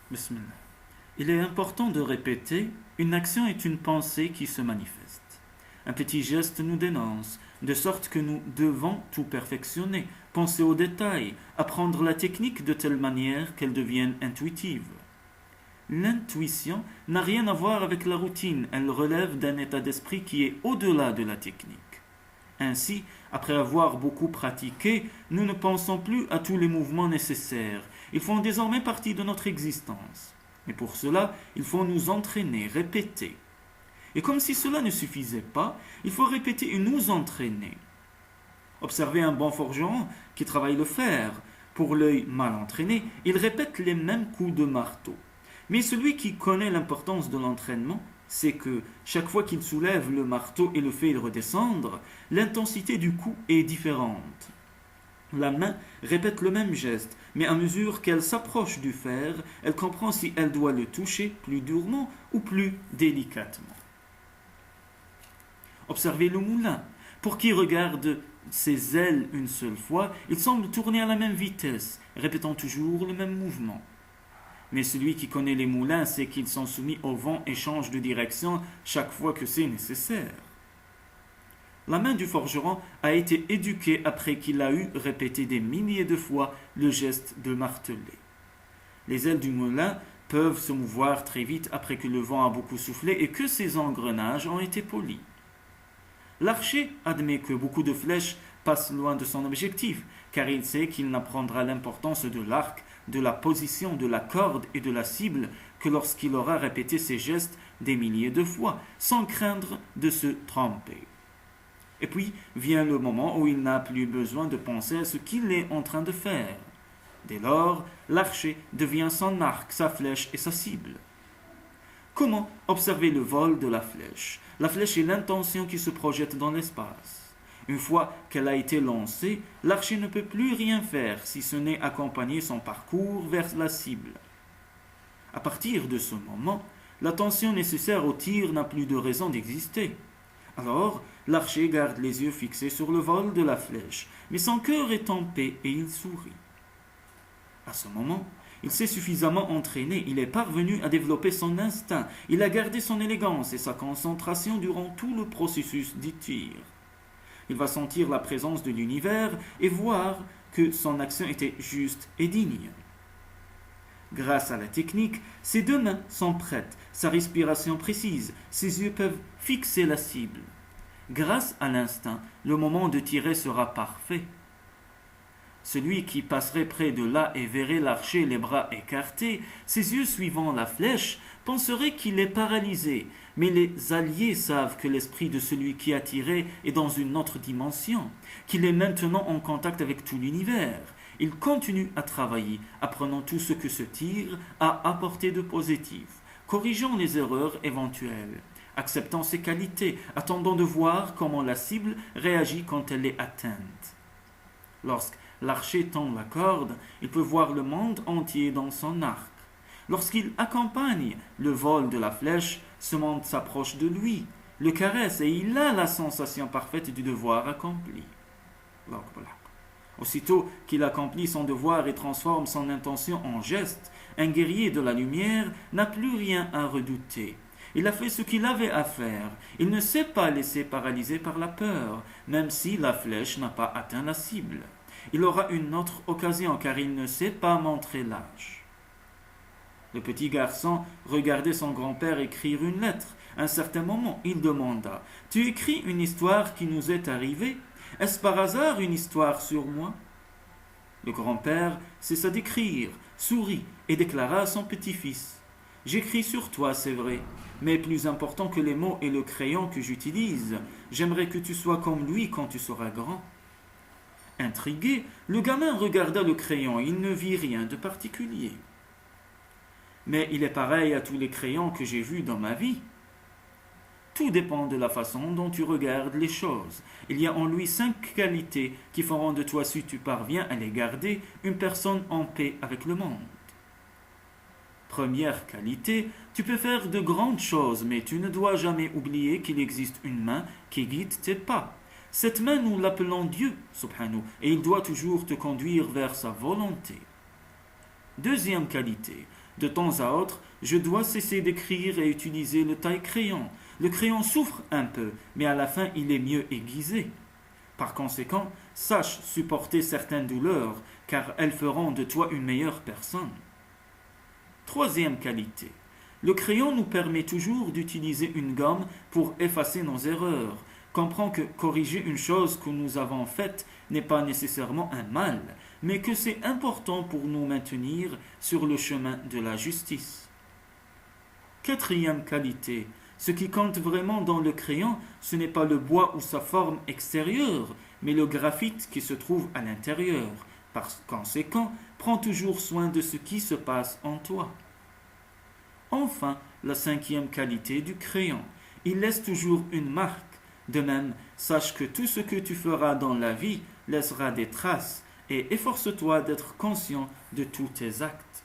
Bismillah. Il est important de répéter, une action est une pensée qui se manifeste. Un petit geste nous dénonce, de sorte que nous devons tout perfectionner, penser aux détails, apprendre la technique de telle manière qu'elle devienne intuitive. L'intuition n'a rien à voir avec la routine, elle relève d'un état d'esprit qui est au-delà de la technique. Ainsi, après avoir beaucoup pratiqué, nous ne pensons plus à tous les mouvements nécessaires. Ils font désormais partie de notre existence. Mais pour cela, il faut nous entraîner, répéter. Et comme si cela ne suffisait pas, il faut répéter et nous entraîner. Observez un bon forgeron qui travaille le fer. Pour l'œil mal entraîné, il répète les mêmes coups de marteau. Mais celui qui connaît l'importance de l'entraînement, c'est que chaque fois qu'il soulève le marteau et le fait redescendre, l'intensité du coup est différente. La main répète le même geste, mais à mesure qu'elle s'approche du fer, elle comprend si elle doit le toucher plus durement ou plus délicatement. Observez le moulin. Pour qui regarde ses ailes une seule fois, il semble tourner à la même vitesse, répétant toujours le même mouvement. Mais celui qui connaît les moulins sait qu'ils sont soumis au vent et changent de direction chaque fois que c'est nécessaire. La main du forgeron a été éduquée après qu'il a eu répété des milliers de fois le geste de marteler. Les ailes du moulin peuvent se mouvoir très vite après que le vent a beaucoup soufflé et que ses engrenages ont été polis. L'archer admet que beaucoup de flèches passent loin de son objectif, car il sait qu'il n'apprendra l'importance de l'arc, de la position de la corde et de la cible que lorsqu'il aura répété ces gestes des milliers de fois, sans craindre de se tromper. Et puis vient le moment où il n'a plus besoin de penser à ce qu'il est en train de faire. Dès lors, l'archer devient son arc, sa flèche et sa cible. Comment observer le vol de la flèche? La flèche est l'intention qui se projette dans l'espace. Une fois qu'elle a été lancée, l'archer ne peut plus rien faire si ce n'est accompagner son parcours vers la cible. À partir de ce moment, l'attention nécessaire au tir n'a plus de raison d'exister. Alors, l'archer garde les yeux fixés sur le vol de la flèche, mais son cœur est en paix et il sourit. À ce moment, il s'est suffisamment entraîné, il est parvenu à développer son instinct, il a gardé son élégance et sa concentration durant tout le processus du tir. Il va sentir la présence de l'univers et voir que son action était juste et digne. Grâce à la technique, ses deux mains sont prêtes, sa respiration précise, ses yeux peuvent fixer la cible. Grâce à l'instinct, le moment de tirer sera parfait. Celui qui passerait près de là et verrait l'archer les bras écartés, ses yeux suivant la flèche, penserait qu'il est paralysé. Mais les alliés savent que l'esprit de celui qui a tiré est dans une autre dimension, qu'il est maintenant en contact avec tout l'univers. Il continue à travailler, apprenant tout ce que ce tir a apporté de positif, corrigeant les erreurs éventuelles, acceptant ses qualités, attendant de voir comment la cible réagit quand elle est atteinte. Lorsque l'archer tend la corde, il peut voir le monde entier dans son arc. Lorsqu'il accompagne le vol de la flèche, ce monde s'approche de lui, le caresse et il a la sensation parfaite du devoir accompli. Aussitôt qu'il accomplit son devoir et transforme son intention en geste, un guerrier de la lumière n'a plus rien à redouter. Il a fait ce qu'il avait à faire. Il ne s'est pas laissé paralyser par la peur, même si la flèche n'a pas atteint la cible. Il aura une autre occasion car il ne s'est pas montré lâche. Le petit garçon regardait son grand-père écrire une lettre. À un certain moment, il demanda « Tu écris une histoire qui nous est arrivée? Est-ce par hasard une histoire sur moi ?» Le grand-père cessa d'écrire, sourit et déclara à son petit-fils « J'écris sur toi, c'est vrai, mais plus important que les mots et le crayon que j'utilise, j'aimerais que tu sois comme lui quand tu seras grand. » Intrigué, le gamin regarda le crayon et il ne vit rien de particulier. Mais il est pareil à tous les crayons que j'ai vus dans ma vie. Tout dépend de la façon dont tu regardes les choses. Il y a en lui 5 qualités qui feront de toi, si tu parviens à les garder, une personne en paix avec le monde. Première qualité, tu peux faire de grandes choses, mais tu ne dois jamais oublier qu'il existe une main qui guide tes pas. Cette main, nous l'appelons Dieu, subhanahu, et il doit toujours te conduire vers sa volonté. Deuxième qualité, De temps à autre, je dois cesser d'écrire et utiliser le taille-crayon. Le crayon souffre un peu, mais à la fin il est mieux aiguisé. Par conséquent, sache supporter certaines douleurs, car elles feront de toi une meilleure personne. Troisième qualité. Le crayon nous permet toujours d'utiliser une gomme pour effacer nos erreurs. Comprends que corriger une chose que nous avons faite n'est pas nécessairement un mal, mais que c'est important pour nous maintenir sur le chemin de la justice. Quatrième qualité. Ce qui compte vraiment dans le crayon, ce n'est pas le bois ou sa forme extérieure, mais le graphite qui se trouve à l'intérieur. Par conséquent, prends toujours soin de ce qui se passe en toi. Enfin, la cinquième qualité du crayon. Il laisse toujours une marque. De même, sache que tout ce que tu feras dans la vie laissera des traces et efforce-toi d'être conscient de tous tes actes.